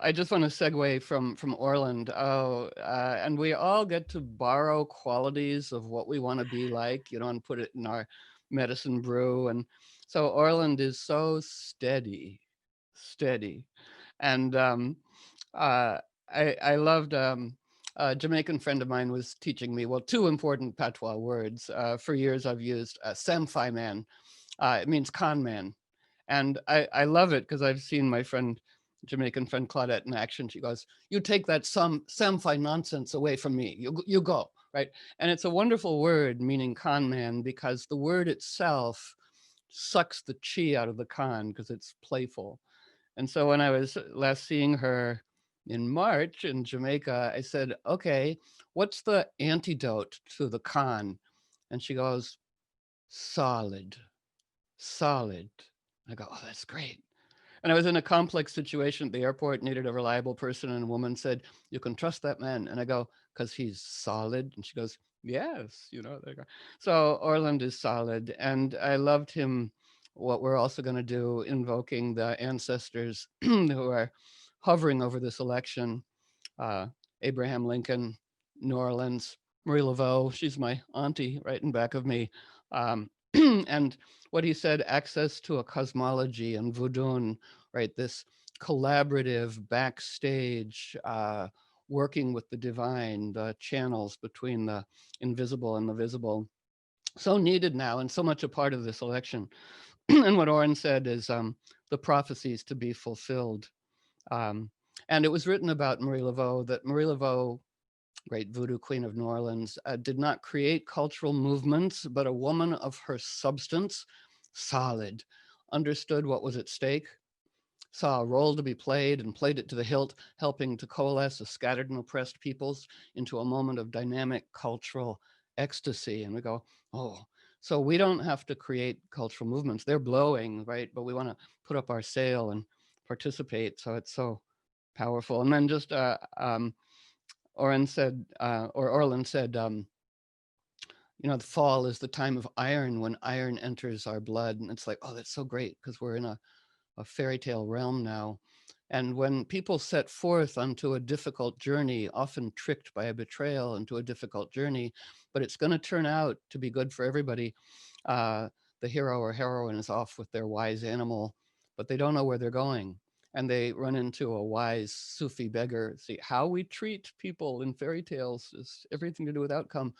I just want to segue from Orland. Oh, and we all get to borrow qualities of what we want to be like, and put it in our medicine brew. And so Orland is so steady, steady, and uh, I loved. A Jamaican friend of mine was teaching me, well, two important patois words. For years, I've used "samfi man." It means con man, and I love it because I've seen my Jamaican friend Claudette in action. She goes, "You take that some samfi nonsense away from me. You go right." And it's a wonderful word meaning con man because the word itself sucks the chi out of the con because it's playful. And so when I was last seeing her in March in Jamaica, I said, "Okay, what's the antidote to the con?" And she goes, "Solid, solid." I go, "Oh, that's great." And I was in a complex situation at the airport, needed a reliable person, and a woman said, "You can trust that man." And I go, "Because he's solid." And she goes, "Yes, there you go." So Orland is solid. And I loved him. What we're also going to do, invoking the ancestors who are hovering over this election, uh, Abraham Lincoln, New Orleans, Marie Laveau, she's my auntie right in back of me. And what he said, access to a cosmology and voodoo, right? This collaborative backstage, working with the divine, the channels between the invisible and the visible. So needed now and so much a part of this election. And what Oren said is the prophecies to be fulfilled. Um, and it was written about Marie Laveau that Marie Laveau, great voodoo queen of New Orleans, did not create cultural movements, but a woman of her substance, solid, understood what was at stake, saw a role to be played and played it to the hilt, helping to coalesce a scattered and oppressed peoples into a moment of dynamic cultural ecstasy. And we go, oh, so we don't have to create cultural movements. They're blowing, right? But we want to put up our sail and participate. So it's so powerful. And then just Oren said, or Orland said, the fall is the time of iron when iron enters our blood. And it's like, oh, that's so great because we're in a fairy tale realm now. And when people set forth onto a difficult journey, often tricked by a betrayal into a difficult journey, but it's going to turn out to be good for everybody. Uh, the hero or heroine is off with their wise animal, but they don't know where they're going. And they run into a wise Sufi beggar. See, how we treat people in fairy tales is everything to do with outcome.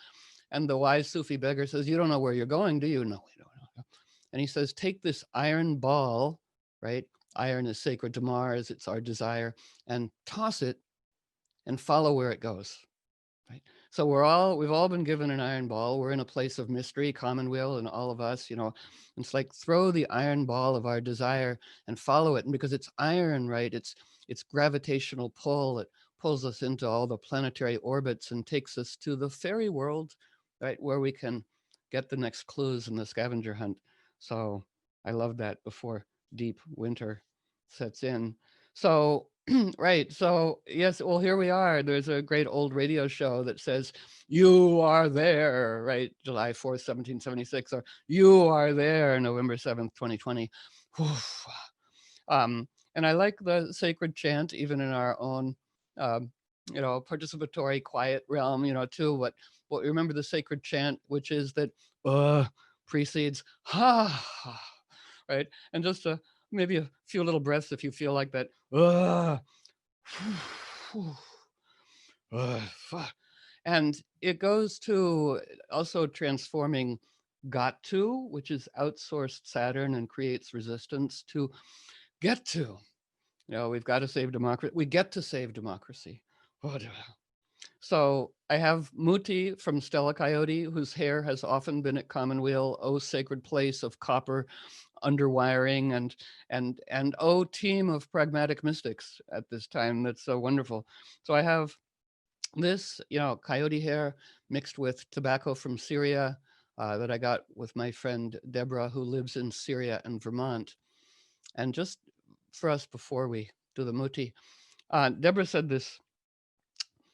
And the wise Sufi beggar says, "You don't know where you're going, do you?" "No, we don't know." And he says, "Take this iron ball," right? Iron is sacred to Mars, it's our desire, "and toss it and follow where it goes." Right. So we've all been given an iron ball. We're in a place of mystery, Commonweal, and all of us, it's like throw the iron ball of our desire and follow it. And because it's iron, right? It's gravitational pull. It pulls us into all the planetary orbits and takes us to the fairy world, right? Where we can get the next clues in the scavenger hunt. So I love that before deep winter sets in. So right. So, yes, well, here we are. There's a great old radio show that says, "You are there," right? July 4th, 1776, or "You are there," November 7th, 2020. Oof. And I like the sacred chant, even in our own, um, participatory, quiet realm, too. What remember the sacred chant, which is that precedes ha, ha, right? And just maybe a few little breaths if you feel like that. And it goes to also transforming got to, which is outsourced Saturn and creates resistance, to get to. We've got to save democracy. We get to save democracy. So I have Muti from Stella Coyote, whose hair has often been at Commonweal, oh sacred place of copper underwiring, and oh team of pragmatic mystics at this time. That's so wonderful. So I have this, coyote hair mixed with tobacco from Syria that I got with my friend Deborah, who lives in Syria and Vermont. And just for us before we do the Muti, Deborah said this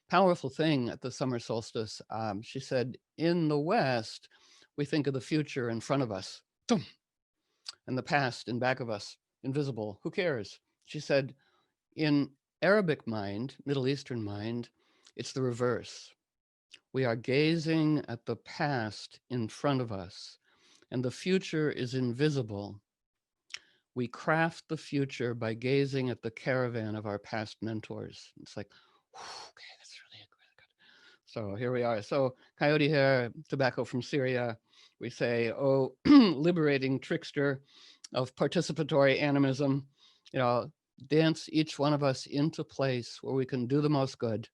powerful thing at the summer solstice. She said, "In the West, we think of the future in front of us, and the past in back of us, invisible. Who cares?" She said, "In Arabic mind, Middle Eastern mind, it's the reverse. We are gazing at the past in front of us, and the future is invisible. We craft the future by gazing at the caravan of our past mentors. It's like, okay, that's really good. So here we are. So coyote hair, tobacco from Syria. We say, oh, liberating trickster of participatory animism. You know, dance each one of us into place where we can do the most good,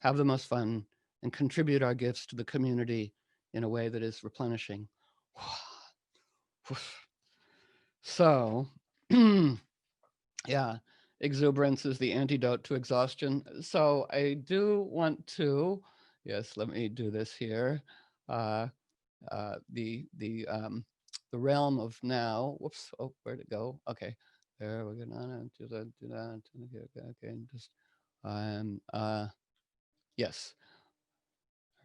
have the most fun, and contribute our gifts to the community in a way that is replenishing. So, yeah, exuberance is the antidote to exhaustion. So I do want to, yes, let me do this here. Uh, the realm of now. Whoops! Oh, where'd it go? Okay, there we're gonna do that. Okay, just yes.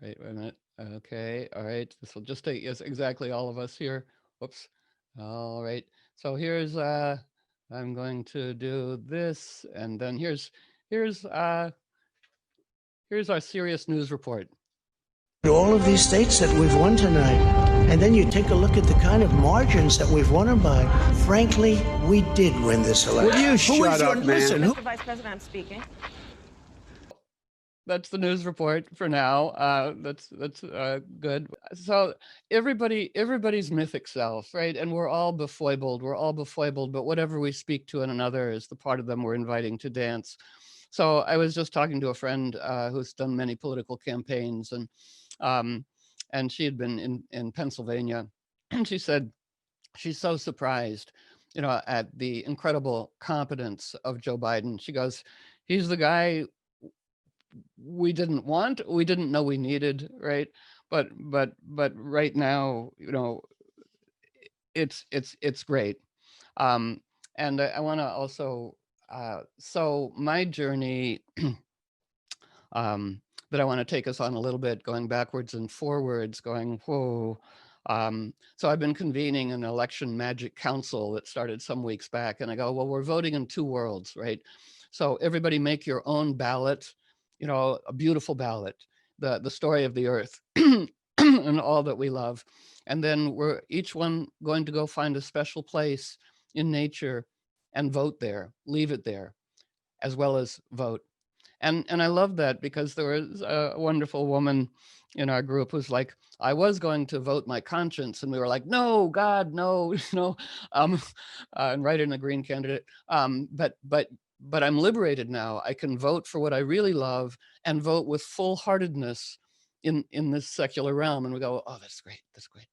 Right, wait a minute. Okay, all right. This will just take, yes, exactly all of us here. Whoops. All right. So I'm going to do this, and then here's uh here's our serious news report. All of these states that we've won tonight, and then you take a look at the kind of margins that we've won them by. Frankly, we did win this election. Will you shut up, man? Listen, Mr. Vice President, I'm speaking. That's the news report for now. That's good. So everybody's mythic self, right? And we're all befoibled. We're all befoibled, but whatever we speak to in another is the part of them we're inviting to dance. So I was just talking to a friend who's done many political campaigns, um, and she had been in Pennsylvania, and she said she's so surprised, at the incredible competence of Joe Biden. She goes, he's the guy we didn't want, we didn't know we needed, right? But right now, it's great. Um, and I want to also, so my journey that I want to take us on a little bit, going backwards and forwards, going, whoa. So I've been convening an election magic council that started some weeks back, and I go, well, we're voting in two worlds, right? So everybody make your own ballot, a beautiful ballot, the story of the earth and all that we love. And then we're each one going to go find a special place in nature and vote there, leave it there, as well as vote. And I love that because there was a wonderful woman in our group who's like, I was going to vote my conscience, and we were like, no, God, no, and write in a green candidate. But I'm liberated now. I can vote for what I really love and vote with full-heartedness in this secular realm. And we go, oh, that's great, that's great.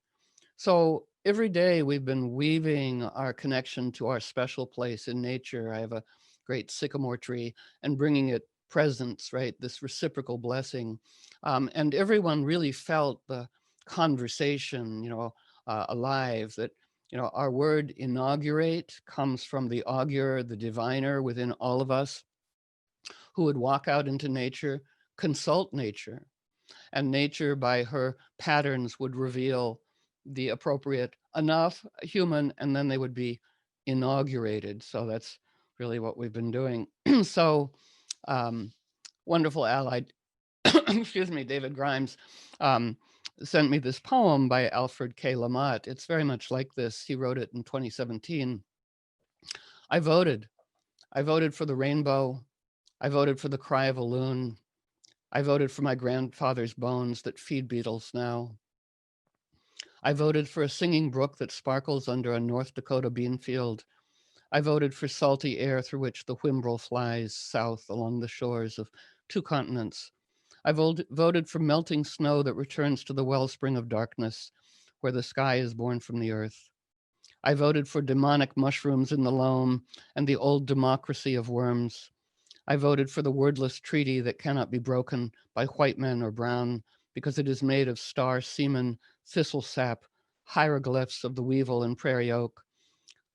So every day we've been weaving our connection to our special place in nature. I have a great sycamore tree, and bringing it presence, right? This reciprocal blessing. And everyone really felt the conversation, alive, that, our word inaugurate comes from the augur, the diviner within all of us, who would walk out into nature, consult nature, and nature by her patterns would reveal the appropriate enough human, and then they would be inaugurated. So that's really what we've been doing. So wonderful ally, excuse me, David Grimes, sent me this poem by Alfred K. Lamott. It's very much like this. He wrote it in 2017. I voted. I voted for the rainbow. I voted for the cry of a loon. I voted for my grandfather's bones that feed beetles now. I voted for a singing brook that sparkles under a North Dakota bean field. I voted for salty air through which the whimbrel flies south along the shores of two continents. I voted for melting snow that returns to the wellspring of darkness, where the sky is born from the earth. I voted for demonic mushrooms in the loam and the old democracy of worms. I voted for the wordless treaty that cannot be broken by white men or brown, because it is made of star semen, thistle sap, hieroglyphs of the weevil and prairie oak.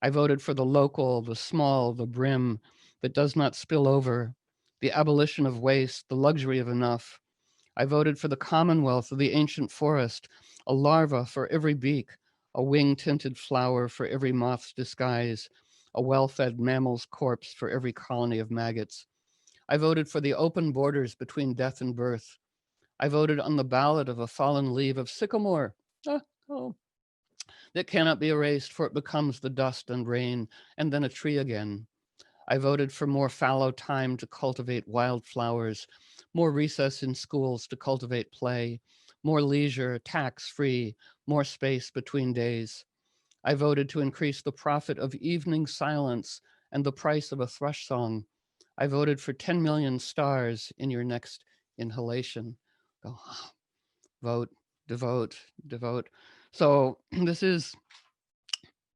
I voted for the local, the small, the brim that does not spill over, the abolition of waste, the luxury of enough. I voted for the commonwealth of the ancient forest, a larva for every beak, a wing-tinted flower for every moth's disguise, a well-fed mammal's corpse for every colony of maggots. I voted for the open borders between death and birth. I voted on the ballot of a fallen leaf of sycamore. Ah, oh, that cannot be erased, for it becomes the dust and rain, and then a tree again. I voted for more fallow time to cultivate wildflowers, more recess in schools to cultivate play, more leisure, tax-free, more space between days. I voted to increase the profit of evening silence and the price of a thrush song. I voted for 10 million stars in your next inhalation. Go, vote, devote, devote. So this is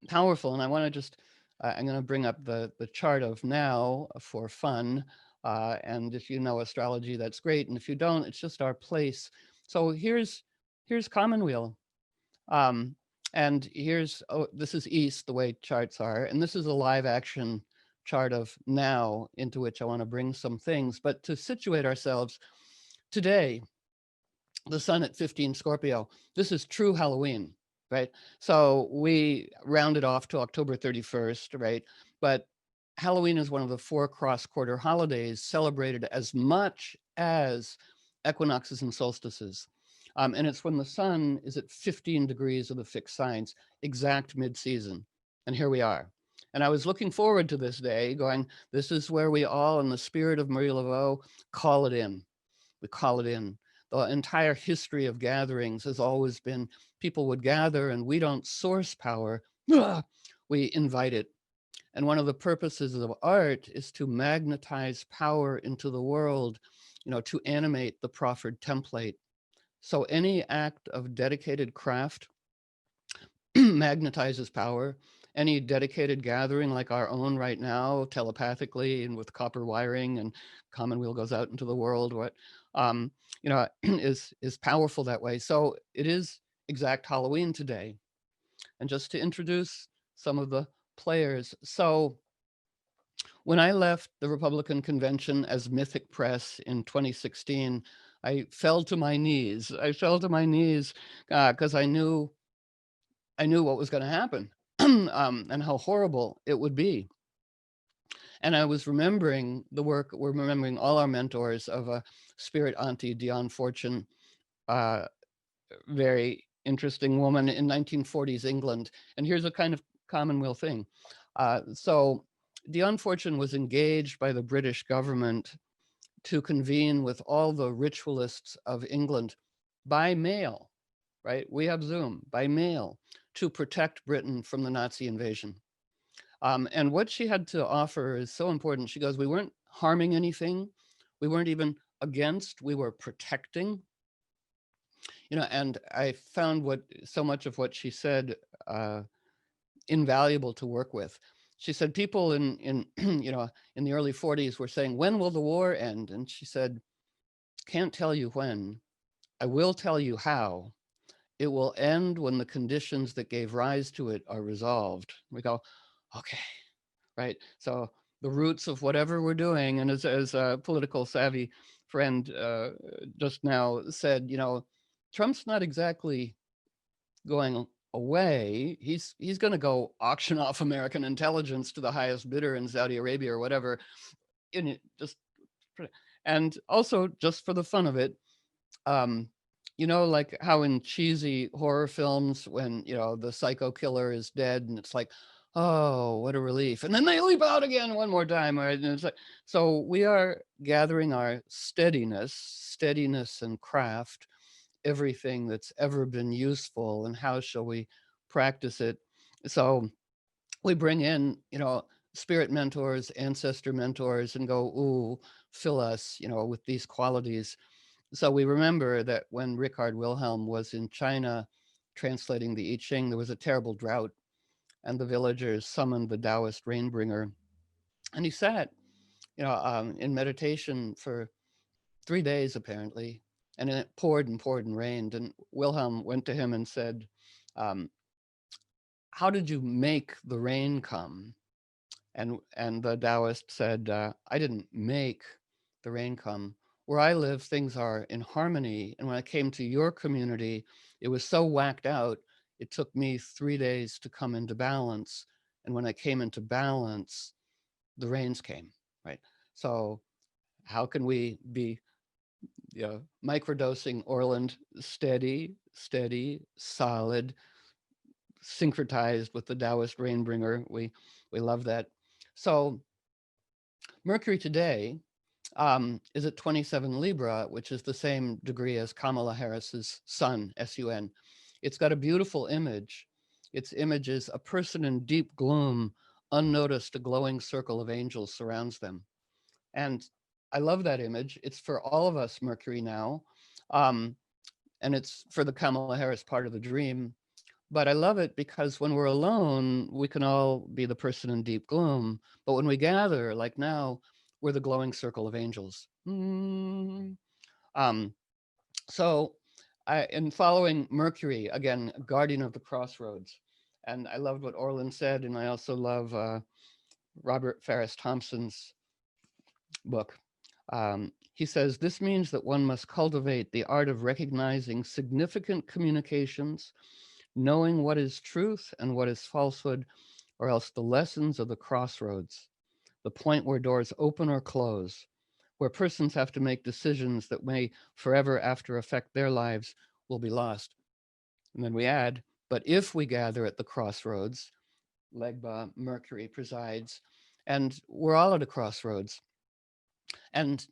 powerful. And I want to just, I'm going to bring up the chart of now for fun. And if you know astrology, that's great. And if you don't, it's just our place. So here's Commonweal. Um, and here's, oh, this is East, the way charts are. And this is a live action chart of now into which I want to bring some things. But to situate ourselves today, the sun at 15 Scorpio, this is true Halloween, right? So we rounded off to October 31st, right? But Halloween is one of the 4 cross-quarter holidays celebrated as much as equinoxes and solstices. And it's when the sun is at 15 degrees of the fixed signs, exact mid-season. And here we are. And I was looking forward to this day going, this is where we all, in the spirit of Marie Laveau, call it in. We call it in. The entire history of gatherings has always been people would gather and we don't source power, we invite it. And one of the purposes of art is to magnetize power into the world, to animate the proffered template. So any act of dedicated craft magnetizes power. Any dedicated gathering like our own right now, telepathically and with copper wiring and Commonweal goes out into the world, um, is powerful that way. So it is exact Halloween today. And just to introduce some of the players. So when I left the Republican convention as Mythic Press in 2016, I fell to my knees. I fell to my knees because I knew what was going to happen and how horrible it would be. And I was remembering the work, we're remembering all our mentors of a spirit auntie, Dion Fortune, uh, very interesting woman in 1940s England. And here's a kind of Commonweal thing. So Dion Fortune was engaged by the British government to convene with all the ritualists of England by mail, right? We have Zoom, by mail, to protect Britain from the Nazi invasion. And what she had to offer is so important. She goes, we weren't harming anything. We weren't even against, we were protecting. And I found so much of what she said invaluable to work with. She said people in in the early 40s were saying, when will the war end? And she said, can't tell you when. I will tell you how. It will end when the conditions that gave rise to it are resolved. We go, okay, right? So the roots of whatever we're doing, and as a political savvy friend just now said, Trump's not exactly going away. He's going to go auction off American intelligence to the highest bidder in Saudi Arabia or whatever. In it, just and also just for the fun of it, um, like how in cheesy horror films, when, the psycho killer is dead and it's like, oh, what a relief. And then they leap out again one more time. Right? And it's like, so we are gathering our steadiness and craft, everything that's ever been useful, and how shall we practice it? So we bring in, spirit mentors, ancestor mentors, and go, ooh, fill us, with these qualities. So we remember that when Richard Wilhelm was in China translating the I Ching, there was a terrible drought, and the villagers summoned the Taoist rainbringer. And he sat, in meditation for 3 days, apparently, and it poured and poured and rained. And Wilhelm went to him and said, um, how did you make the rain come? And the Taoist said, I didn't make the rain come. Where I live, things are in harmony. And when I came to your community, it was so whacked out, it took me 3 days to come into balance. And when I came into balance, the rains came, right? So How can we be, microdosing Orland steady, steady, solid, syncretized with the Taoist Rainbringer? We love that. So Mercury today is at 27 Libra, which is the same degree as Kamala Harris's sun, S-U-N. It's got a beautiful image. Its image is a person in deep gloom, unnoticed, a glowing circle of angels surrounds them. And I love that image. It's for all of us, Mercury now. Um, and it's for the Kamala Harris part of the dream. But I love it because when we're alone, we can all be the person in deep gloom. But when we gather, like now, we're the glowing circle of angels. Um, so, in following Mercury, again, guardian of the crossroads. And I loved what Orland said, and I also love Robert Farris Thompson's book. He says, this means that one must cultivate the art of recognizing significant communications, knowing what is truth and what is falsehood, or else the lessons of the crossroads, the point where doors open or close, where persons have to make decisions that may forever after affect their lives will be lost. And then we add, but if we gather at the crossroads, Legba Mercury presides, and we're all at a crossroads. And,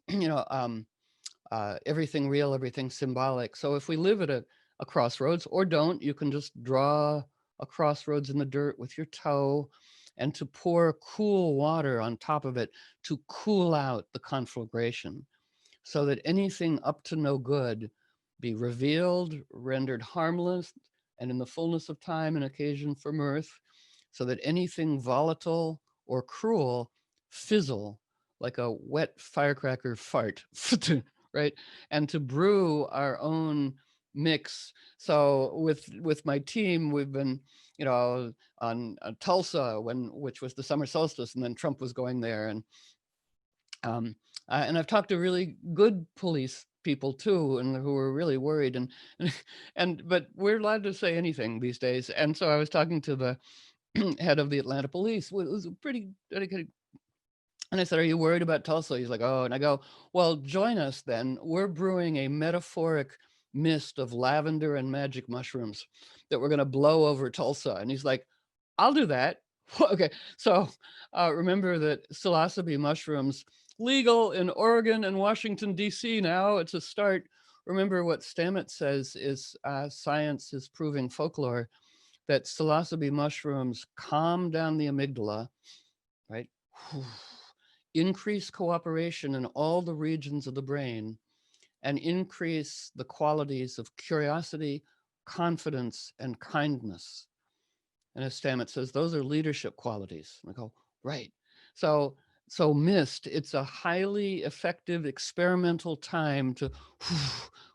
everything real, everything symbolic. So if we live at a crossroads or don't, you can just draw a crossroads in the dirt with your toe and to pour cool water on top of it to cool out the conflagration so that anything up to no good be revealed, rendered harmless, and in the fullness of time an occasion for mirth, so that anything volatile or cruel fizzle like a wet firecracker fart, right? And to brew our own mix. So with my team, we've been, on Tulsa which was the summer solstice, and then Trump was going there, um, and I've talked to really good police people too, and who were really worried, and but we're allowed to say anything these days. And so I was talking to the head of the Atlanta police, who was a pretty dedicated. And I said, "Are you worried about Tulsa?" He's like, "Oh," and I go, "Well, join us then. We're brewing a metaphoric mist of lavender and magic mushrooms that we're going to blow over Tulsa." And he's like, "I'll do that." Okay, so remember that psilocybe mushrooms legal in Oregon and Washington D.C. now. It's a start. Remember what Stamets says is science is proving folklore, that psilocybe mushrooms calm down the amygdala, right? Increase cooperation in all the regions of the brain, and increase the qualities of curiosity, confidence, and kindness. And as Stamets says, those are leadership qualities. And I go, right. So, so MIST, it's a highly effective experimental time to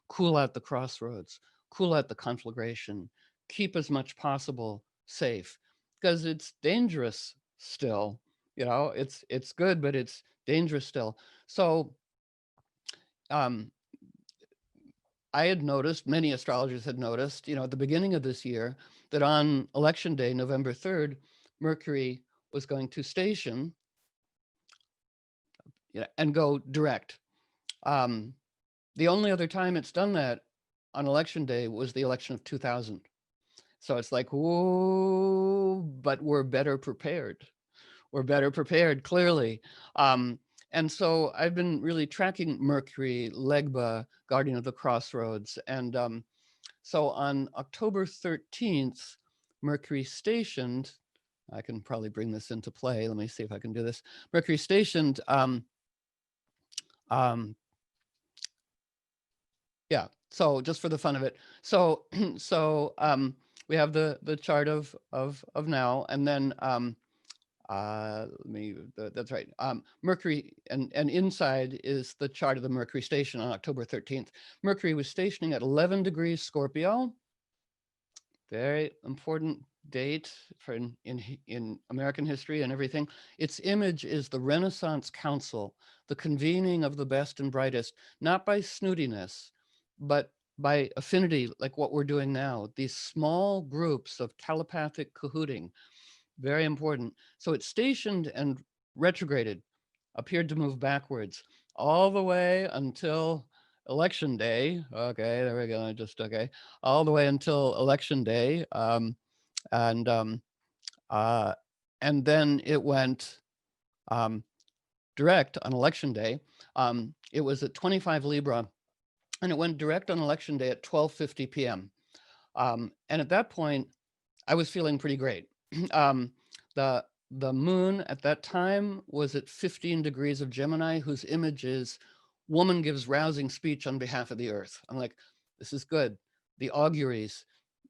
cool out the crossroads, cool out the conflagration, keep as much possible safe, because it's dangerous still. It's good, but it's dangerous still. So um, I had noticed, many astrologers had noticed, at the beginning of this year, that on election day, November 3rd, Mercury was going to station, and go direct. Um, the only other time it's done that on election day was the election of 2000. So it's like, whoa, but we're better prepared. We're better prepared, clearly. And so I've been really tracking Mercury, Legba, Guardian of the Crossroads. And so on October 13th, Mercury stationed, I can probably bring this into play. Let me see if I can do this. Mercury stationed, um, yeah, so just for the fun of it. So, we have the chart of now, and then let me, that's right. Mercury, and inside is the chart of the Mercury station on October 13th. Mercury was stationing at 11 degrees Scorpio. Very important date for in American history and everything. Its image is the Renaissance Council, the convening of the best and brightest, not by snootiness, but by affinity, like what we're doing now. These small groups of telepathic cahooting, very important. So it's stationed and retrograded appeared to move backwards all the way until election day. Okay, there we go. Just okay, all the way until election day, and um, uh, and then it went um, direct on election day. It was at 25 Libra, and it went direct on election day at 12:50 p.m. And at that point, I was feeling pretty great. um, the the moon at that time was at 15 degrees of Gemini, whose image is woman gives rousing speech on behalf of the earth. I'm like, this is good. The auguries,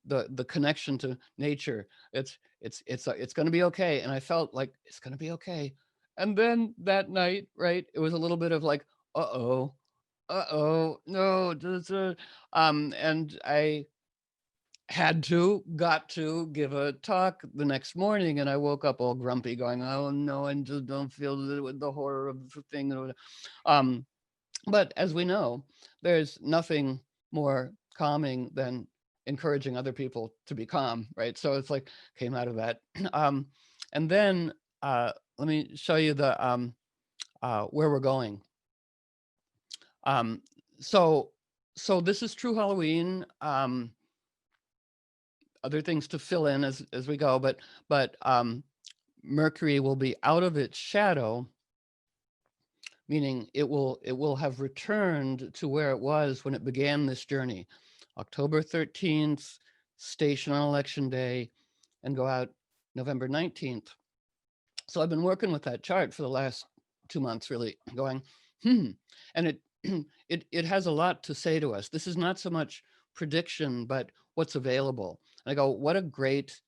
the connection to nature. It's going to be okay. And I felt like it's going to be okay. And then that night, right, it was a little bit of like, no, and I got to give a talk the next morning, and I woke up all grumpy, going, "Oh no, I just don't feel the horror of the thing." Um, but as we know, there's nothing more calming than encouraging other people to be calm, right? So it's like came out of that, um, and then let me show you the where we're going. Um, so so this is true Halloween. Other things to fill in as we go, but Mercury will be out of its shadow, meaning it will have returned to where it was when it began this journey, October 13th, station on election day, and go out November 19th. So I've been working with that chart for the last 2 months, really going, and it it has a lot to say to us. This is not so much prediction, but what's available. And I go, what a great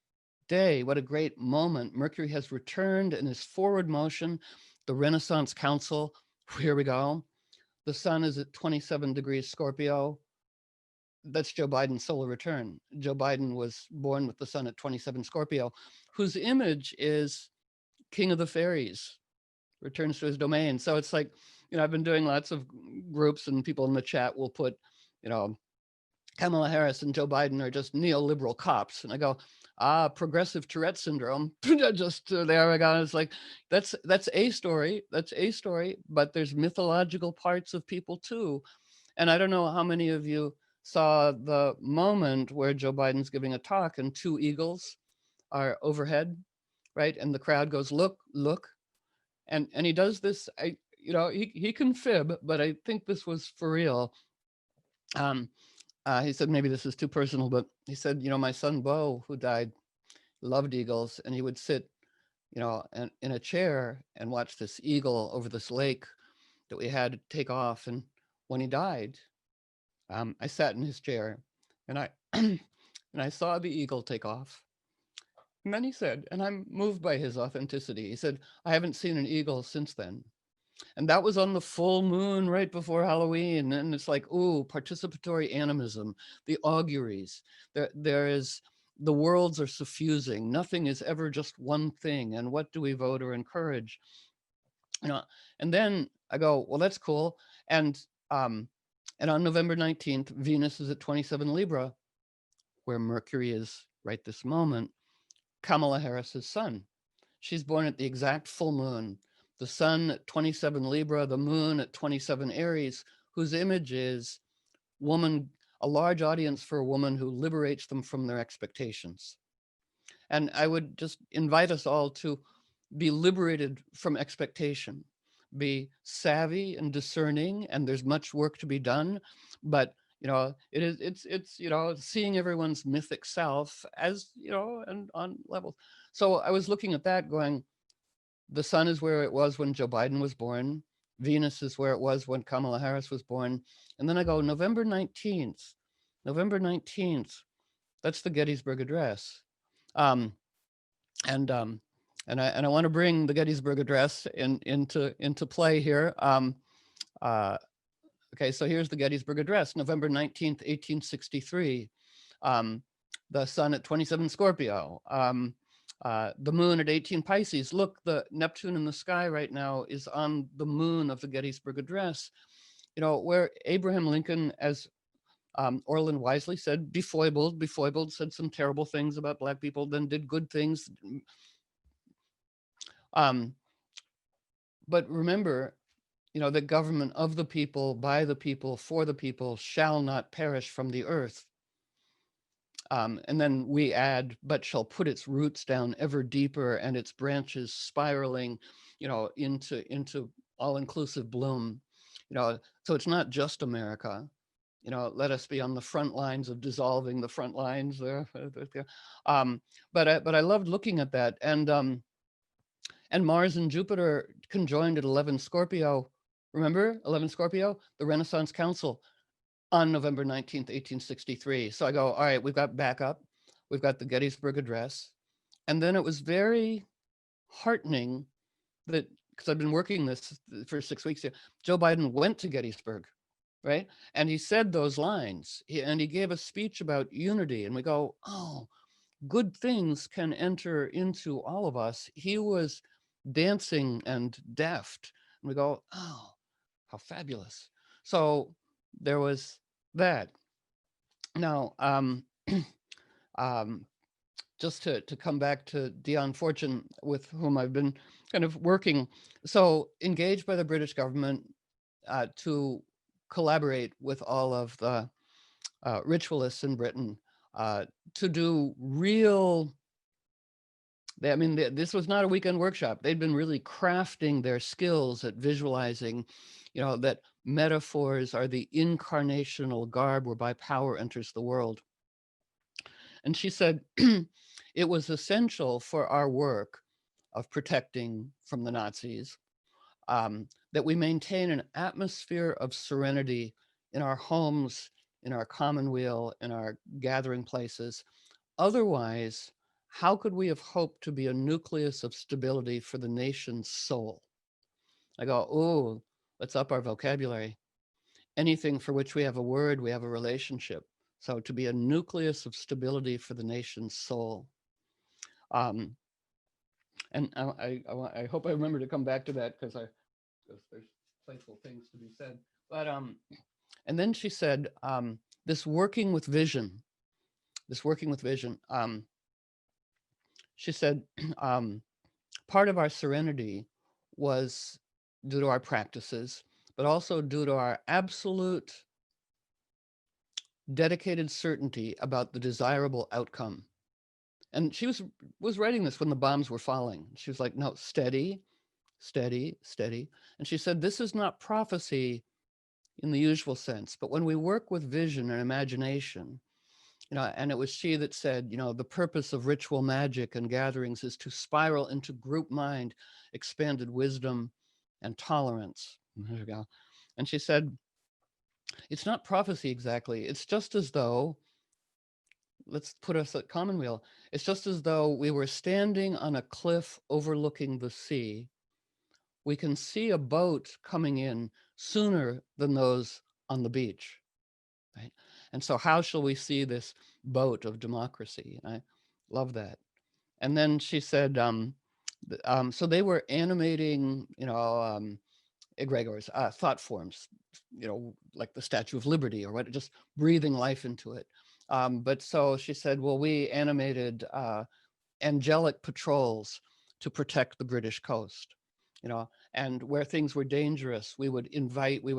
day, what a great moment. Mercury has returned in its forward motion. The Renaissance Council, here we go. The sun is at 27 degrees Scorpio. That's Joe Biden's solar return. Joe Biden was born with the sun at 27 Scorpio, whose image is King of the Fairies, returns to his domain. So it's like, I've been doing lots of groups, and people in the chat will put, you know, Kamala Harris and Joe Biden are just neoliberal cops. And I go, progressive Tourette syndrome. Just there I go. It's like, that's a story. That's a story, but there's mythological parts of people too. And I don't know how many of you saw the moment where Joe Biden's giving a talk and two eagles are overhead, right? And the crowd goes, look, look. And he does this, he can fib, but I think this was for real. Um, he said, maybe this is too personal, but he said, my son Bo, who died, loved eagles, and he would sit, in a chair and watch this eagle over this lake that we had to take off. And when he died, I sat in his chair, and I and I saw the eagle take off. And then he said, and I'm moved by his authenticity. He said, I haven't seen an eagle since then. And that was on the full moon right before Halloween. And it's like, ooh, participatory animism, the auguries. There is, the worlds are suffusing. Nothing is ever just one thing. And what do we vote or encourage? You know, and then I go, well, that's cool. Um, and on November 19th, Venus is at 27 Libra, where Mercury is right this moment, Kamala Harris's sun. She's born at the exact full moon. The sun at 27 Libra, the moon at 27 Aries, whose image is woman, a large audience for a woman who liberates them from their expectations. And I would just invite us all to be liberated from expectation, be savvy and discerning, and there's much work to be done, but it's seeing everyone's mythic self as, and on levels. So I was looking at that going, the sun is where it was when Joe Biden was born. Venus is where it was when Kamala Harris was born. And then I go, November 19th, that's the Gettysburg Address. Um, and I want to bring the Gettysburg Address into play here. Uh, okay, so here's the Gettysburg Address, November 19th, 1863. Um, the sun at 27 Scorpio. The moon at 18 Pisces. Look, the Neptune in the sky right now is on the moon of the Gettysburg Address. Where Abraham Lincoln, as Orland wisely said, befoibled, said some terrible things about Black people, then did good things. Um, but remember, the government of the people, by the people, for the people shall not perish from the earth. And then we add, but shall put its roots down ever deeper and its branches spiraling, into all-inclusive bloom. So it's not just America. Let us be on the front lines of dissolving the front lines there. Um, but I loved looking at that, and Mars and Jupiter conjoined at 11 Scorpio. Remember 11 Scorpio, the Renaissance Council on November 19th, 1863. So I go, all right, we've got backup. We've got the Gettysburg Address. And then it was very heartening that, because I've been working this for 6 weeks here, Joe Biden went to Gettysburg, right? And he said those lines, and he gave a speech about unity. And we go, oh, good things can enter into all of us. He was dancing and deft. And we go, oh, how fabulous. So there was that. Now, um, just to come back to Dion Fortune, with whom I've been kind of working, so engaged by the British government to collaborate with all of the ritualists in Britain to do real. I mean, this was not a weekend workshop. They'd been really crafting their skills at visualizing, that metaphors are the incarnational garb whereby power enters the world. And she said it was essential for our work of protecting from the Nazis that we maintain an atmosphere of serenity in our homes, in our Commonweal, in our gathering places. Otherwise, how could we have hoped to be a nucleus of stability for the nation's soul? I go, oh, let's up our vocabulary. Anything for which we have a word, we have a relationship. So to be a nucleus of stability for the nation's soul. Um, and I hope I remember to come back to that, because there's playful things to be said. But and then she said, this working with vision, she said, part of our serenity was due to our practices, but also due to our absolute dedicated certainty about the desirable outcome. And she was writing this when the bombs were falling. She was like, no, steady, steady, steady. And she said, this is not prophecy in the usual sense, but when we work with vision and imagination, and it was she that said, the purpose of ritual magic and gatherings is to spiral into group mind, expanded wisdom, and tolerance. There you go. And she said, it's not prophecy exactly. It's just as though, let's put us at Commonweal, it's just as though we were standing on a cliff overlooking the sea. We can see a boat coming in sooner than those on the beach, right? And so how shall we see this boat of democracy? I love that. And then she said, so they were animating, egregores, thought forms, like the Statue of Liberty or what, just breathing life into it. But so she said, well, we animated angelic patrols to protect the British coast, and where things were dangerous, we would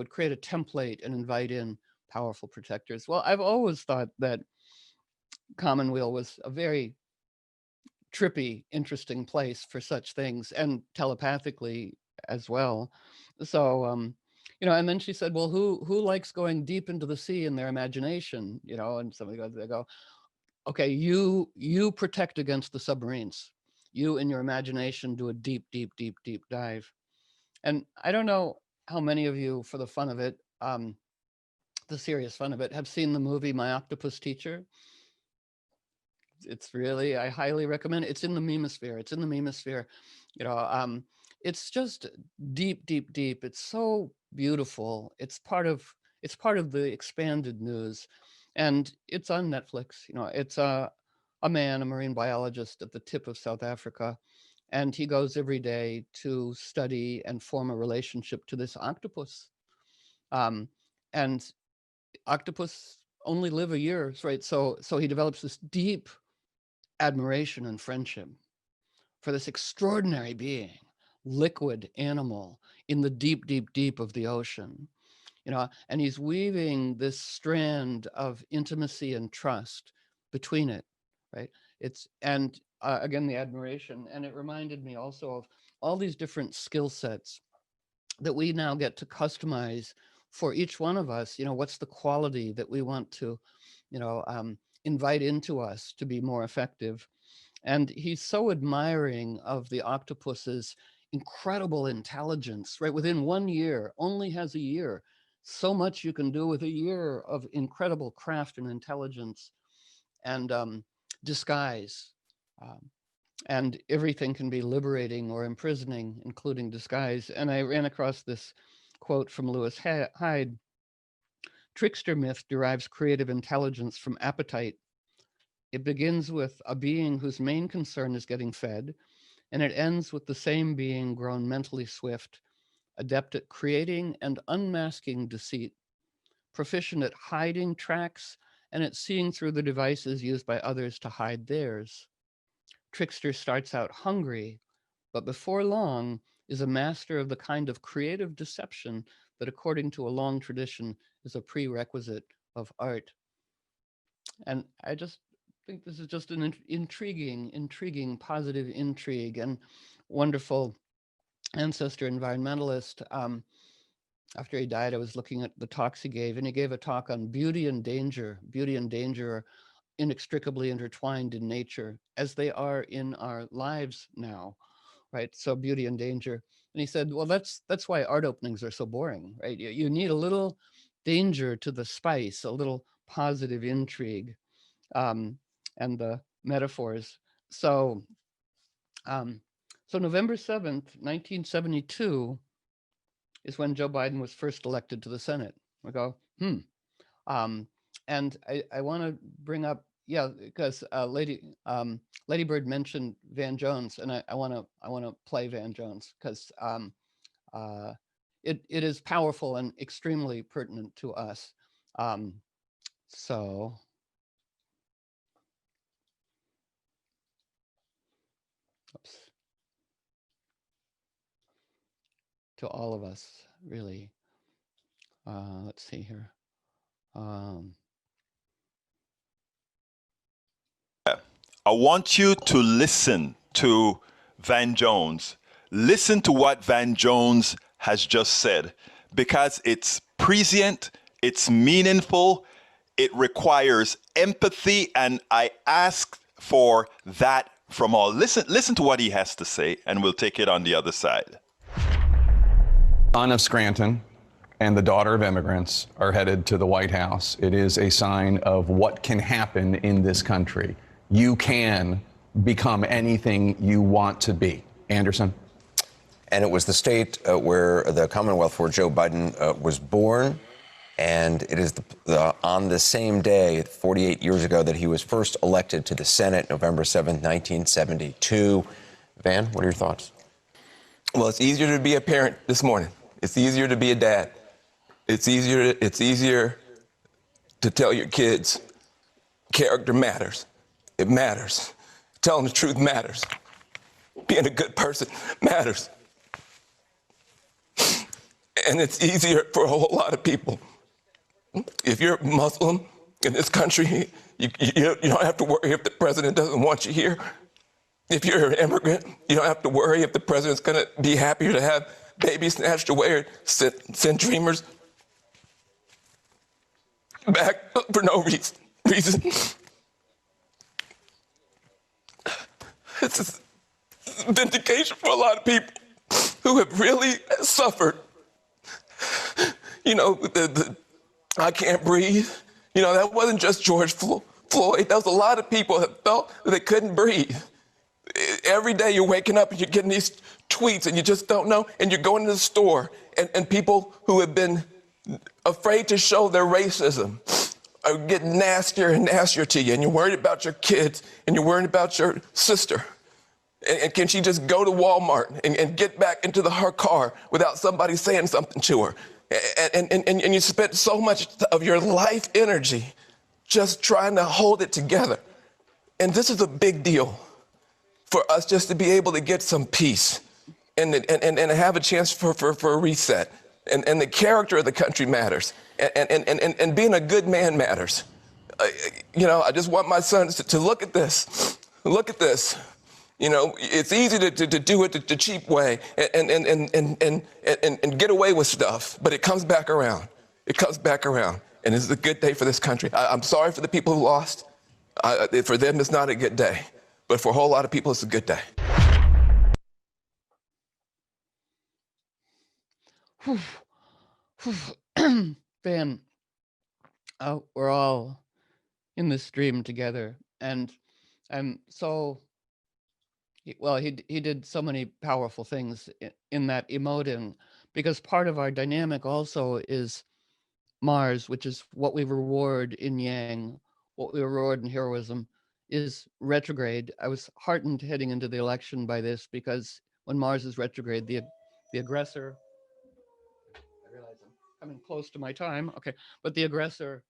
create a template and invite in powerful protectors. Well, I've always thought that Commonweal was a very trippy, interesting place for such things, and telepathically as well. So, and then she said, well, who likes going deep into the sea in their imagination, and they go, okay, you protect against the submarines. You in your imagination do a deep, deep, deep, deep dive. And I don't know how many of you, for the fun of it, the serious fun of it, have seen the movie My Octopus Teacher. It's really, I highly recommend it. It's in the memosphere. It's just deep, deep, deep. It's so beautiful. It's part of the expanded news, and it's on Netflix. It's a man, a marine biologist at the tip of South Africa, and he goes every day to study and form a relationship to this octopus. Um, and octopus only live a year, right? So he develops this deep admiration and friendship for this extraordinary being, liquid animal in the deep, deep, deep of the ocean. And he's weaving this strand of intimacy and trust between it, right? Again, the admiration. And it reminded me also of all these different skill sets that we now get to customize for each one of us. What's the quality that we want to, invite into us to be more effective? And he's so admiring of the octopus's incredible intelligence, right? Within 1 year, only has a year. So much you can do with a year of incredible craft and intelligence and disguise. Um, and everything can be liberating or imprisoning, including disguise. And I ran across this quote from Lewis Hyde. Trickster myth derives creative intelligence from appetite. It begins with a being whose main concern is getting fed, and it ends with the same being grown mentally swift, adept at creating and unmasking deceit, proficient at hiding tracks, and at seeing through the devices used by others to hide theirs. Trickster starts out hungry, but before long is a master of the kind of creative deception that, according to a long tradition, is a prerequisite of art. And I just think this is just an intriguing, positive intrigue, and wonderful ancestor environmentalist. After he died, I was looking at the talks he gave, and he gave a talk on beauty and danger. Beauty and danger are inextricably intertwined in nature, as they are in our lives now, right? So beauty and danger. And he said, well, that's why art openings are so boring, right? You need a little danger to the spice, a little positive intrigue, and the metaphors. So, so November 7th, 1972 is when Joe Biden was first elected to the Senate. We go, and I want to bring up, because Lady Bird mentioned Van Jones, and I want to play Van Jones because it is powerful and extremely pertinent to us. So. Oops. To all of us, really. Let's see here. I want you to listen to Van Jones. Listen to what Van Jones has just said, because it's prescient, it's meaningful, it requires empathy, and I ask for that from all. Listen to what he has to say, and we'll take it on the other side. Son of Scranton and the daughter of immigrants are headed to the White House. It is a sign of what can happen in this country. You can become anything you want to be. Anderson? And it was the state where the Commonwealth where Joe Biden was born. And it is on the same day, 48 years ago, that he was first elected to the Senate, November 7th, 1972. Van, what are your thoughts? Well, it's easier to be a parent this morning. It's easier to be a dad. It's easier to tell your kids character matters. It matters. Telling the truth matters. Being a good person matters. And it's easier for a whole lot of people. If you're Muslim in this country, you don't have to worry if the president doesn't want you here. If you're an immigrant, you don't have to worry if the president's going to be happier to have babies snatched away or send dreamers back for no reason. It's a vindication for a lot of people who have really suffered. You know, the I can't breathe. You know, that wasn't just George Floyd. That was a lot of people that felt that they couldn't breathe. Every day you're waking up and you're getting these tweets and you just don't know. And you're going to the store and people who have been afraid to show their racism are getting nastier and nastier to you. And you're worried about your kids and you're worried about your sister. And can she just go to Walmart and get back into her car without somebody saying something to her? And you spent so much of your life energy just trying to hold it together. And this is a big deal for us just to be able to get some peace and have a chance for a reset. And the character of the country matters. And being a good man matters. I just want my sons to look at this. Look at this. It's easy to do it the cheap way and get away with stuff, but it comes back around. It comes back around. And this is a good day for this country. I'm sorry for the people who lost. For them, it's not a good day. But for a whole lot of people, it's a good day. Van, we're all in this dream together, and I'm so well. He did so many powerful things in that emoting, because part of our dynamic also is Mars, which is what we reward in Yang, what we reward in heroism, is retrograde. I was heartened heading into the election by this, because when Mars is retrograde, the aggressor. I realize I'm coming close to my time. Okay, but the aggressor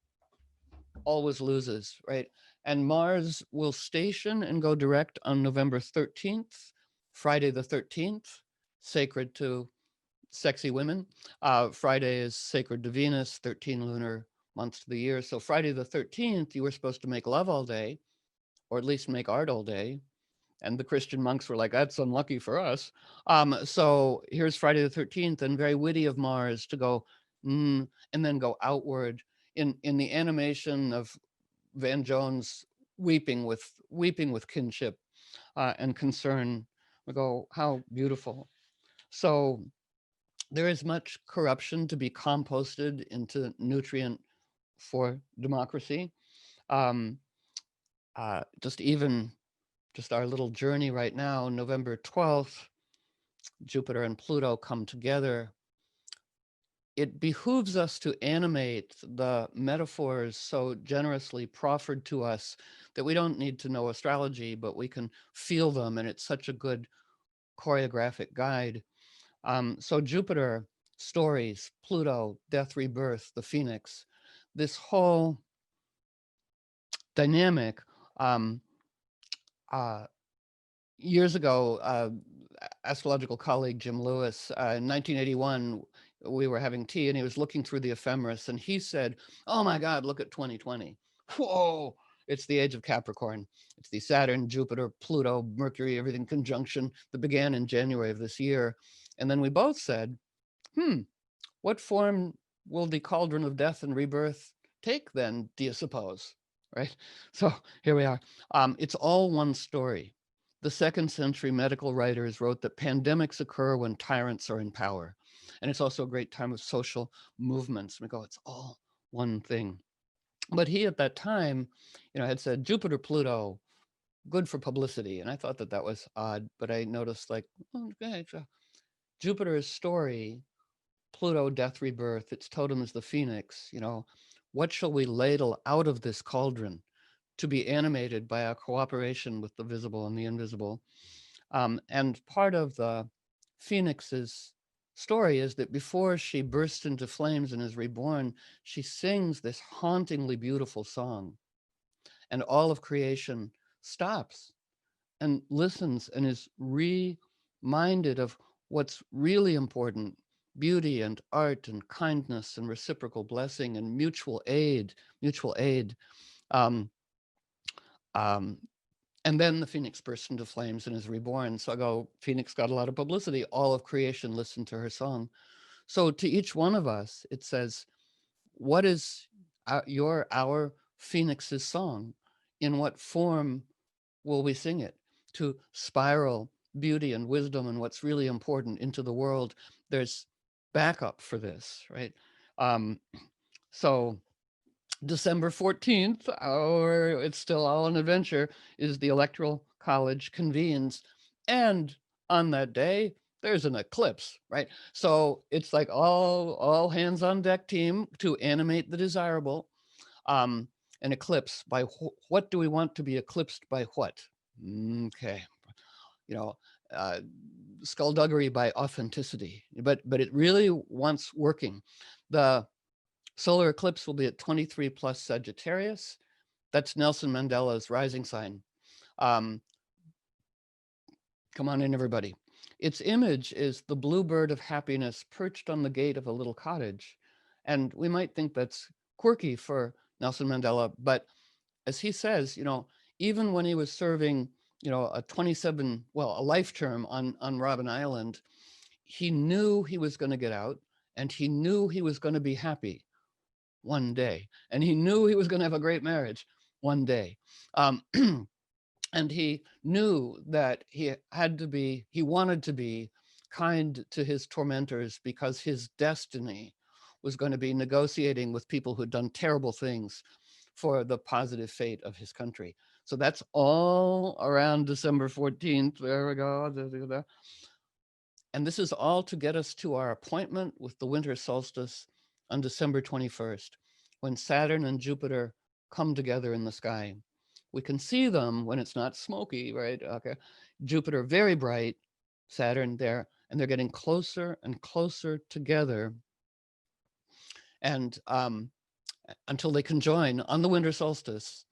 always loses, right? And Mars will station and go direct on November 13th, Friday the 13th, sacred to sexy women. Friday is sacred to Venus, 13 lunar months of the year. So Friday the 13th, you were supposed to make love all day, or at least make art all day. And the Christian monks were like, that's unlucky for us. So here's Friday the 13th, and very witty of Mars to go, and then go outward in the animation of Van Jones weeping with kinship and concern. We go, how beautiful. So there is much corruption to be composted into nutrient for democracy. Just our little journey right now, November 12th, Jupiter and Pluto come together. It behooves us to animate the metaphors so generously proffered to us that we don't need to know astrology, but we can feel them, and it's such a good choreographic guide. So Jupiter, stories, Pluto, death, rebirth, the phoenix, this whole dynamic. Years ago, astrological colleague Jim Lewis, in 1981, we were having tea and he was looking through the ephemeris and he said, oh my God, look at 2020. Whoa, it's the age of Capricorn. It's the Saturn, Jupiter, Pluto, Mercury, everything conjunction that began in January of this year. And then we both said, what form will the cauldron of death and rebirth take then, do you suppose? Right? So here we are. It's all one story. The 2nd century medical writers wrote that pandemics occur when tyrants are in power. And it's also a great time of social movements. We go, it's all one thing. But he at that time, had said Jupiter, Pluto, good for publicity. And I thought that was odd, but I noticed okay, so Jupiter's story, Pluto, death, rebirth, its totem is the phoenix, what shall we ladle out of this cauldron to be animated by our cooperation with the visible and the invisible? And part of the phoenix's story is that before she bursts into flames and is reborn, she sings this hauntingly beautiful song. And all of creation stops and listens and is reminded of what's really important: beauty and art and kindness and reciprocal blessing and mutual aid. And then the phoenix bursts into flames and is reborn. So I go, phoenix got a lot of publicity. All of creation listened to her song. So to each one of us, it says, what is our phoenix's song? In what form will we sing it? To spiral beauty and wisdom and what's really important into the world. There's backup for this, right? So December 14th, or it's still all an adventure, is the Electoral College convenes. And on that day, there's an eclipse, right? So it's like all hands on deck team to animate the desirable. An eclipse by what do we want to be eclipsed by what? Okay, skullduggery by authenticity, but it really wants working. The solar eclipse will be at 23 plus Sagittarius. That's Nelson Mandela's rising sign. Come on in, everybody. its image is the bluebird of happiness perched on the gate of a little cottage. And we might think that's quirky for Nelson Mandela, but as he says, even when he was serving, a life term on Robben Island, he knew he was going to get out, and he knew he was going to be happy one day, and he knew he was going to have a great marriage one day. Um, and he knew that he wanted to be kind to his tormentors because his destiny was going to be negotiating with people who'd done terrible things for the positive fate of his country. So that's all around December 14th. There we go. And this is all to get us to our appointment with the winter solstice on December 21st, when Saturn and Jupiter come together in the sky. We can see them when it's not smoky, right? Okay. Jupiter very bright, Saturn there, and they're getting closer and closer together. And until they conjoin on the winter solstice,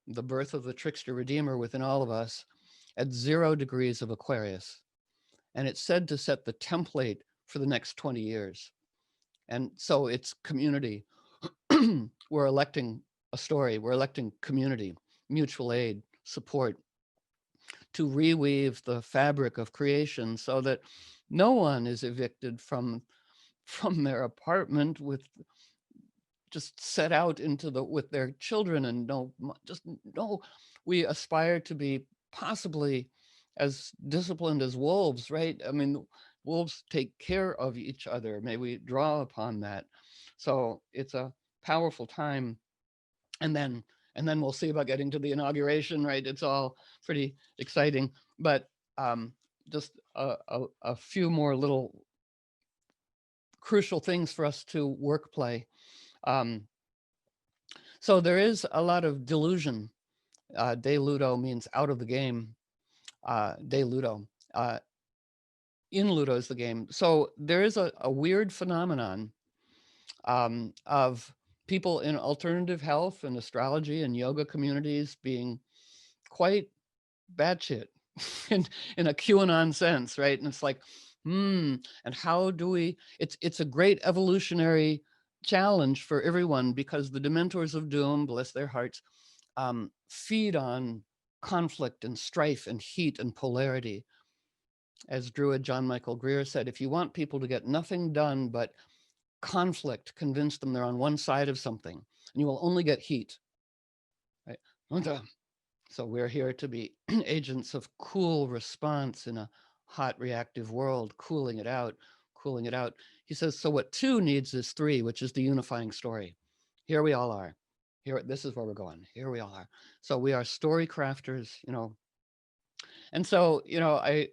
the birth of the trickster redeemer within all of us, at 0 degrees of Aquarius. And it's said to set the template for the next 20 years. And so it's community. We're electing a story, we're electing community, mutual aid, support, to reweave the fabric of creation so that no one is evicted from their apartment with just set out with their children, and we aspire to be possibly as disciplined as wolves, right? I mean, wolves take care of each other. May we draw upon that. So it's a powerful time. And then we'll see about getting to the inauguration, right? It's all pretty exciting, but just a few more little crucial things for us to work play. So there is a lot of delusion. De ludo means out of the game. De ludo. In ludo is the game. So there is a weird phenomenon of people in alternative health and astrology and yoga communities being quite batshit in a QAnon sense, right? And it's like, and how do we? It's a great evolutionary challenge for everyone, because the Dementors of Doom, bless their hearts, feed on conflict and strife and heat and polarity. As Druid John Michael Greer said, if you want people to get nothing done but conflict, convince them they're on one side of something, and you will only get heat. Right? So we're here to be agents of cool response in a hot reactive world, cooling it out, cooling it out. He says, so what 2 needs is 3, which is the unifying story. Here we all are. Here, this is where we're going. Here we all are. So we are story crafters, And so, I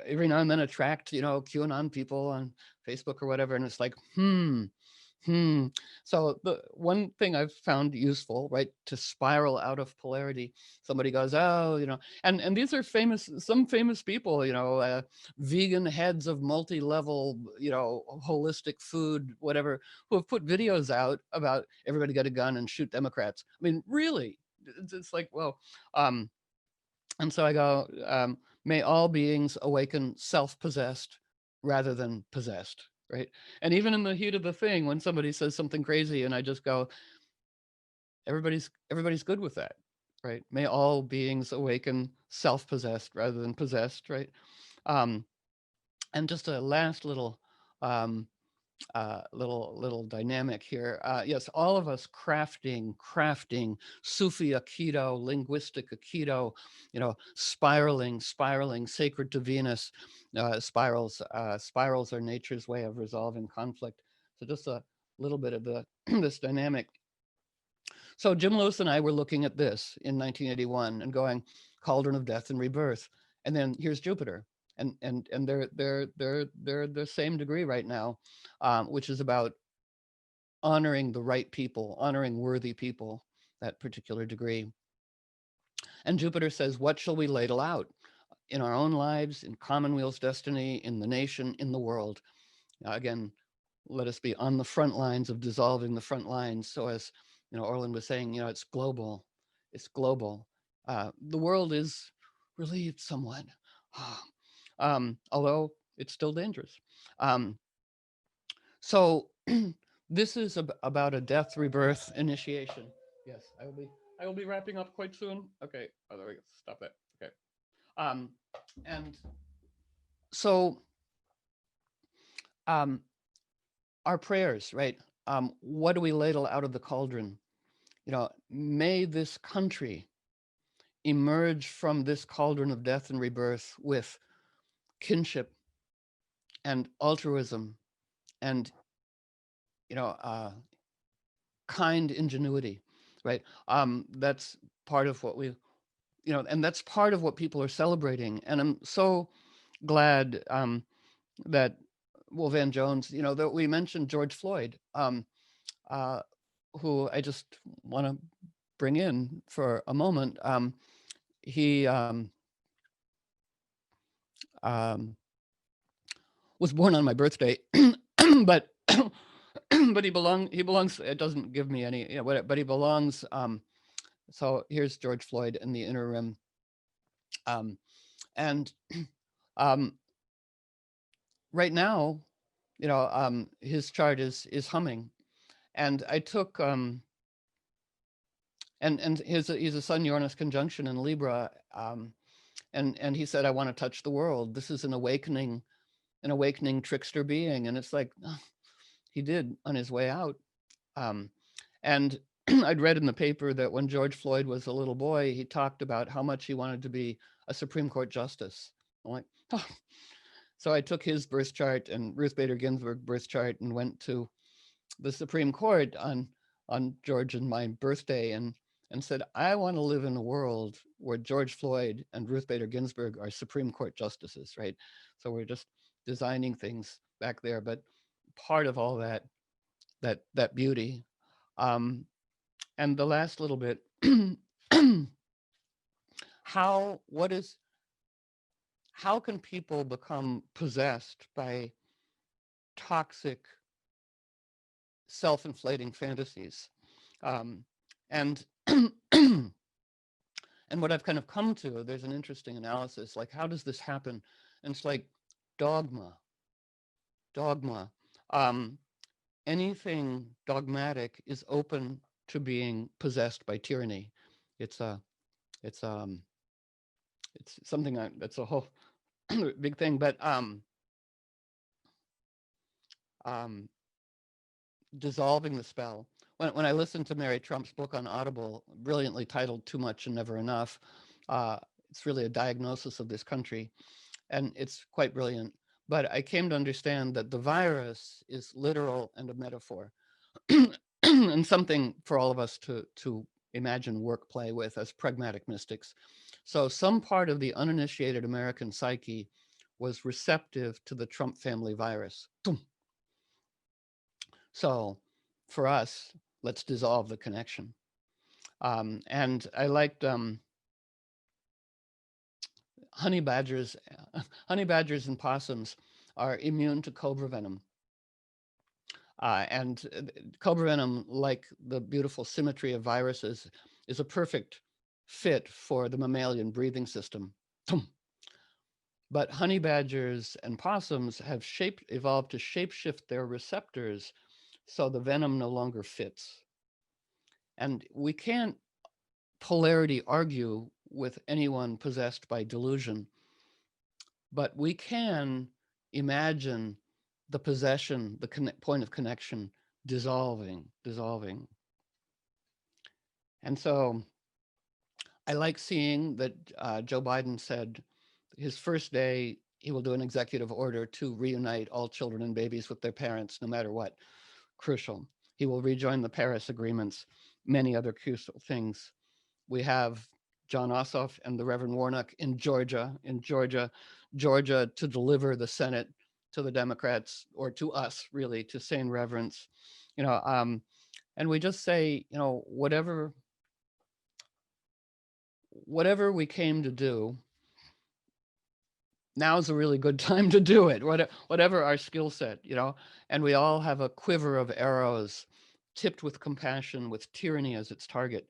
every now and then attract, QAnon people on Facebook or whatever, and it's like, So the one thing I've found useful, right, to spiral out of polarity, somebody goes, oh, and these are some famous people, vegan heads of multi-level, holistic food, whatever, who have put videos out about everybody get a gun and shoot Democrats. I mean, really, it's like, well, and so I go, may all beings awaken self-possessed rather than possessed, right? And even in the heat of the thing, when somebody says something crazy and I just go, everybody's good with that, right? May all beings awaken self-possessed rather than possessed, right? And just a last little little dynamic here. Yes, all of us crafting Sufi Aikido, linguistic Aikido, spiraling, sacred to Venus, spirals are nature's way of resolving conflict. So just a little bit of this dynamic. So Jim Lewis and I were looking at this in 1981 and going, cauldron of death and rebirth. And then here's Jupiter. And they're the same degree right now, which is about honoring the right people, honoring worthy people, that particular degree. And Jupiter says, what shall we ladle out in our own lives, in Commonweal's destiny, in the nation, in the world? Again, let us be on the front lines of dissolving the front lines. So as Orland was saying, it's global. It's global. The world is relieved somewhat. although it's still dangerous. So this is about a death, rebirth, initiation. Yes, I will be wrapping up quite soon. Okay, oh, there we go. Stop it. Okay, um, and so um, our prayers, right? What do we ladle out of the cauldron? May this country emerge from this cauldron of death and rebirth with kinship and altruism and kind ingenuity, right? That's part of what we, and that's part of what people are celebrating. And I'm so glad that Van Jones, that we mentioned George Floyd, uh, who I just want to bring in for a moment. He um, was born on my birthday, but but he belongs. It doesn't give me any, but he belongs. So here's George Floyd in the inner rim, and um, right now, his chart is humming, and I took and he's a Sun Uranus conjunction in Libra, and he said, I want to touch the world. This is an awakening trickster being, and it's like he did on his way out. And I'd read in the paper that when George Floyd was a little boy, he talked about how much he wanted to be a Supreme Court justice. I'm like, oh. So I took his birth chart and Ruth Bader Ginsburg birth chart and went to the Supreme Court on George and my birthday and said, I want to live in a world where George Floyd and Ruth Bader Ginsburg are Supreme Court justices, right? So we're just designing things back there, but part of all that beauty. And the last little bit, how can people become possessed by toxic, self-inflating fantasies? And and what I've kind of come to, there's an interesting analysis, like how does this happen? And it's like dogma. Anything dogmatic is open to being possessed by tyranny. It's something that's a whole big thing, but dissolving the spell. When I listened to Mary Trump's book on Audible, brilliantly titled Too Much and Never Enough, it's really a diagnosis of this country, and it's quite brilliant. But I came to understand that the virus is literal and a metaphor, and something for all of us to imagine, work, play with as pragmatic mystics. So some part of the uninitiated American psyche was receptive to the Trump family virus. So for us, let's dissolve the connection. And I liked honey badgers and possums are immune to cobra venom. And cobra venom, like the beautiful symmetry of viruses, is a perfect fit for the mammalian breathing system. But honey badgers and possums have evolved to shapeshift their receptors so the venom no longer fits. And we can't polarity argue with anyone possessed by delusion, but we can imagine the possession, the point of connection dissolving. And so I like seeing that Joe Biden said his first day, he will do an executive order to reunite all children and babies with their parents, no matter what. Crucial. He will rejoin the Paris agreements, many other crucial things. We have John Ossoff and the Reverend Warnock in Georgia to deliver the Senate to the Democrats, or to us, really, to sane reverence. And we just say, whatever we came to do, now's a really good time to do it, whatever our skill set, and we all have a quiver of arrows tipped with compassion, with tyranny as its target.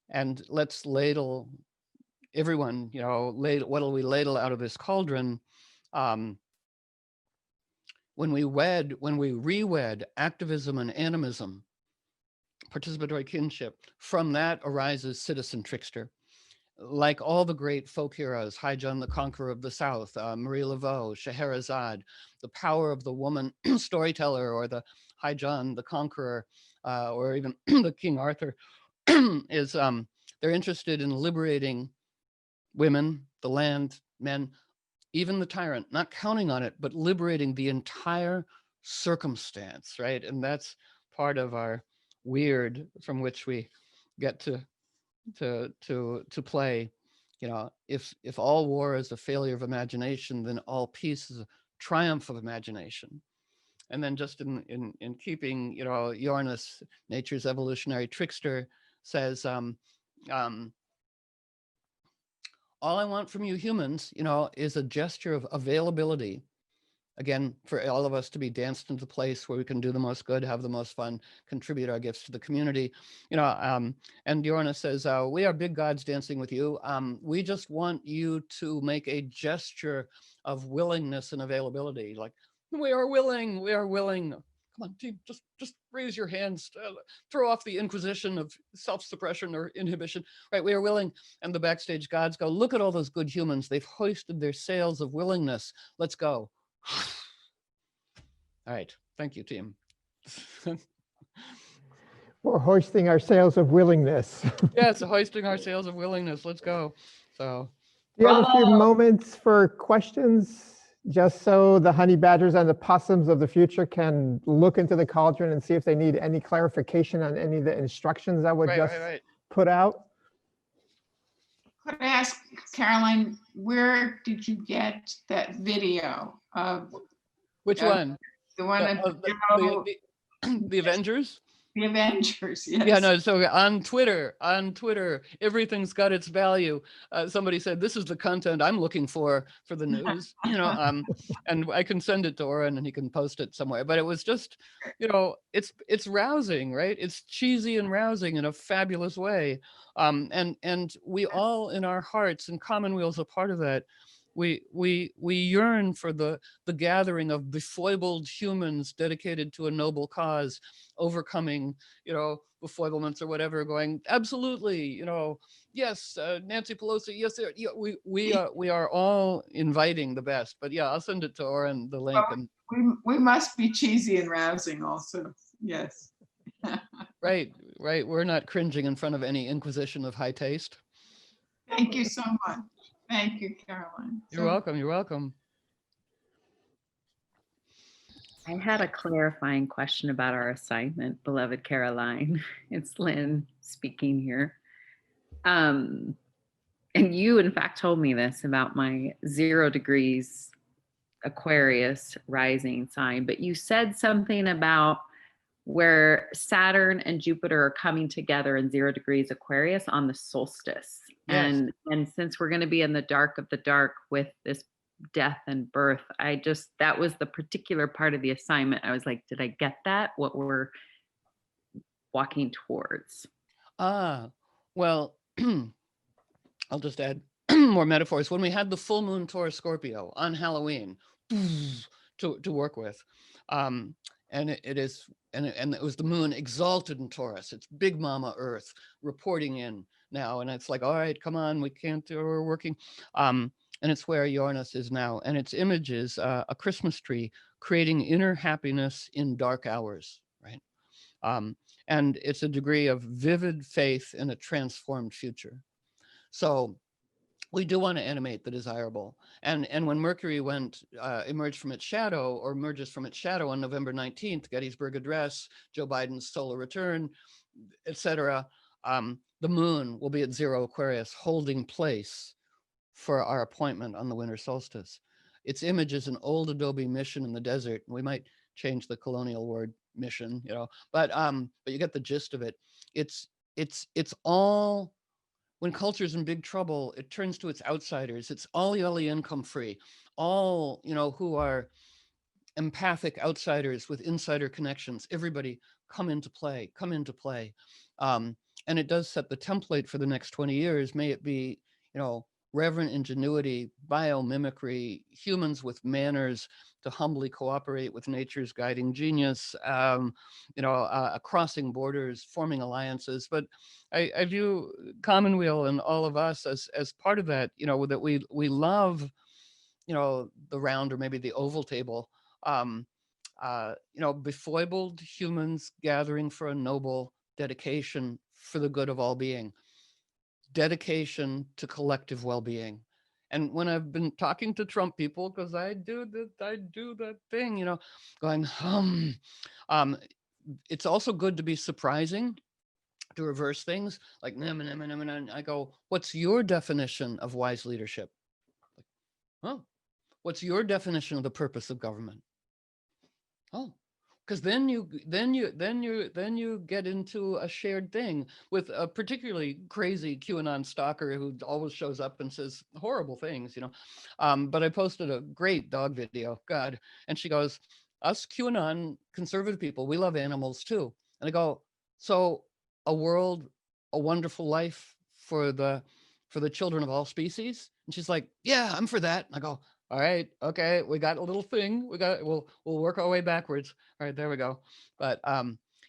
And let's ladle everyone, what'll we ladle out of this cauldron? Um, when we re-wed activism and animism, participatory kinship, from that arises citizen trickster. Like all the great folk heroes, High John the Conqueror of the South, Marie Laveau, Scheherazade, the power of the woman storyteller, or the High John the Conqueror, or even the King Arthur, is they're interested in liberating women, the land, men, even the tyrant, not counting on it, but liberating the entire circumstance, right? And that's part of our weird from which we get to play. If all war is a failure of imagination, then all peace is a triumph of imagination. And then just in keeping, Uranus, nature's evolutionary trickster, says, all I want from you humans, is a gesture of availability. Again, for all of us to be danced into the place where we can do the most good, have the most fun, contribute our gifts to the community. And Uranus says, we are big gods dancing with you. We just want you to make a gesture of willingness and availability. Like, we are willing, we are willing. Come on, team, just raise your hands, throw off the inquisition of self-suppression or inhibition, right? We are willing. And the backstage gods go, look at all those good humans. They've hoisted their sails of willingness. Let's go. All right. Thank you, team. We're hoisting our sails of willingness. Yes, hoisting our sails of willingness. Let's go. So, do you have a few moments for questions, just so the honey badgers and the possums of the future can look into the cauldron and see if they need any clarification on any of the instructions that were put out? Could I ask, Caroline, where did you get that video of which one? The one of the Avengers? The Avengers, yes. Yeah, no, so on Twitter, everything's got its value. Somebody said, this is the content I'm looking for the news, and I can send it to Oren and he can post it somewhere. But it was just, it's rousing, right? It's cheesy and rousing in a fabulous way. And we all in our hearts, and Commonweal's a part of that, we yearn for the gathering of befoibled humans dedicated to a noble cause, overcoming, befoiblements or whatever, going, absolutely, yes, Nancy Pelosi, yes, we are all inviting the best. But yeah, I'll send it to Oren, the link. Well, and we must be cheesy and rousing also, yes. Right, we're not cringing in front of any inquisition of high taste. Thank you so much. Thank you, Caroline. You're welcome. You're welcome. I had a clarifying question about our assignment, beloved Caroline. It's Lynn speaking here. And you, in fact, told me this about my 0 degrees Aquarius rising sign, but you said something about where Saturn and Jupiter are coming together in 0 degrees Aquarius on the solstice. Yes. And since we're going to be in the dark of the dark with this death and birth, that was the particular part of the assignment. I was like, did I get that? What we're walking towards? Well, I'll just add more metaphors. When we had the full moon Taurus Scorpio on Halloween to work with, and it was the moon exalted in Taurus. It's Big Mama Earth reporting in now, and it's like, all right, come on, we're working. And it's where Uranus is now, and its image is a Christmas tree creating inner happiness in dark hours, right? And it's a degree of vivid faith in a transformed future. So we do want to animate the desirable. And when Mercury emerged from its shadow, or emerges from its shadow on November 19th, Gettysburg Address, Joe Biden's solar return, etc., the moon will be at 0 Aquarius, holding place for our appointment on the winter solstice. Its image is an old Adobe mission in the desert. We might change the colonial word mission, but you get the gist of it. It's all, when culture's in big trouble, it turns to its outsiders. It's all the income free, all, who are empathic outsiders with insider connections. Everybody come into play. And it does set the template for the next 20 years. May it be, reverent ingenuity, biomimicry, humans with manners to humbly cooperate with nature's guiding genius, crossing borders, forming alliances. But I view Commonweal and all of us as part of that, that we love, the round or maybe the oval table, befoibled humans gathering for a noble dedication for the good of all being, dedication to collective well-being. And when I've been talking to Trump people, because I do that thing, going, it's also good to be surprising, to reverse things like, I go, what's your definition of wise leadership? Oh, what's your definition of the purpose of government? Oh, because then you get into a shared thing with a particularly crazy QAnon stalker who always shows up and says horrible things, But I posted a great dog video, God, and she goes, "Us QAnon conservative people, we love animals too." And I go, "So a world, a wonderful life for the children of all species?" And she's like, "Yeah, I'm for that." And I go, "All right, okay, we got a little thing. We'll work our way backwards." All right, there we go. But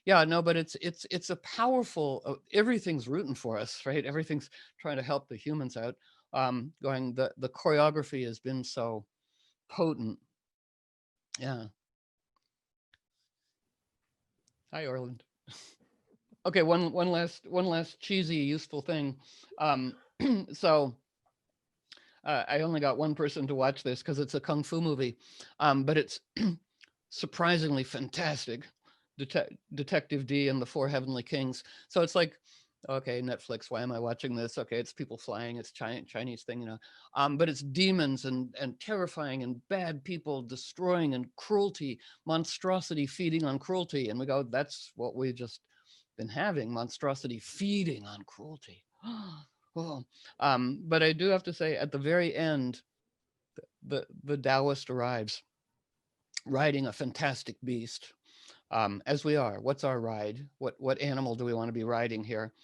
yeah, no, but it's a powerful. Everything's rooting for us, right? Everything's trying to help the humans out. Going the choreography has been so potent. Yeah. Hi, Orland. Okay, one last cheesy useful thing. So. I only got one person to watch this because it's a kung fu movie, but it's surprisingly fantastic. Detective D and the Four Heavenly Kings. So it's like, okay, Netflix, why am I watching this? Okay, it's people flying, it's Chinese thing, but it's demons and terrifying and bad people destroying and cruelty, monstrosity feeding on cruelty. And we go, that's what we just been having, monstrosity feeding on cruelty. Oh, but I do have to say, at the very end, the Taoist arrives, riding a fantastic beast, as we are. What's our ride? What animal do we want to be riding here?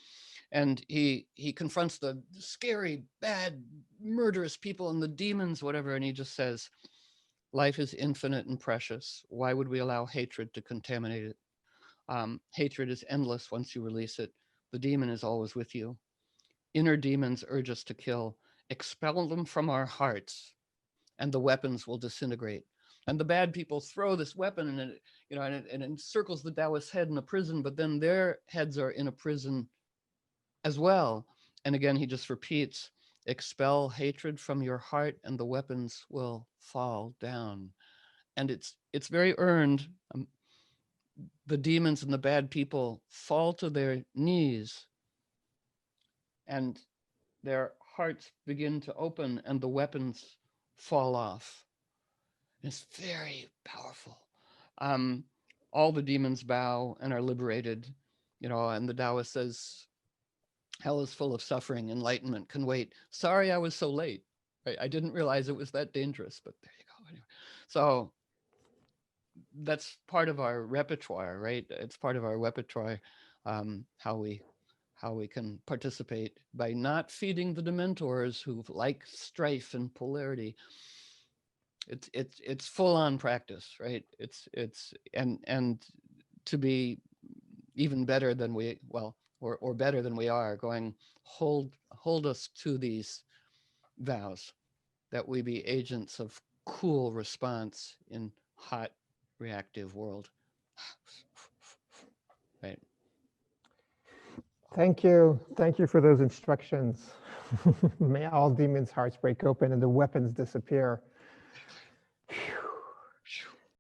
And he confronts the scary, bad, murderous people and the demons, whatever, and he just says, "Life is infinite and precious. Why would we allow hatred to contaminate it? Hatred is endless once you release it. The demon is always with you. Inner demons urge us to kill. Expel them from our hearts, and the weapons will disintegrate." And the bad people throw this weapon, and it, and it encircles the Taoist's head in a prison, but then their heads are in a prison as well. And again, he just repeats, "Expel hatred from your heart, and the weapons will fall down." And it's very earned. The demons and the bad people fall to their knees, and their hearts begin to open and the weapons fall off. It's very powerful. All the demons bow and are liberated, and the Taoist says, "Hell is full of suffering. Enlightenment can wait. Sorry I was so late. Right? I didn't realize it was that dangerous, but there you go." Anyway, so that's part of our repertoire, right? It's part of our repertoire, how we can participate by not feeding the dementors who like strife and polarity. It's full on practice, right? It's and to be even better than we, well, or better than we are, going, hold us to these vows, that we be agents of cool response in hot reactive world. Right. Thank you. Thank you for those instructions. May all demons' hearts break open and the weapons disappear.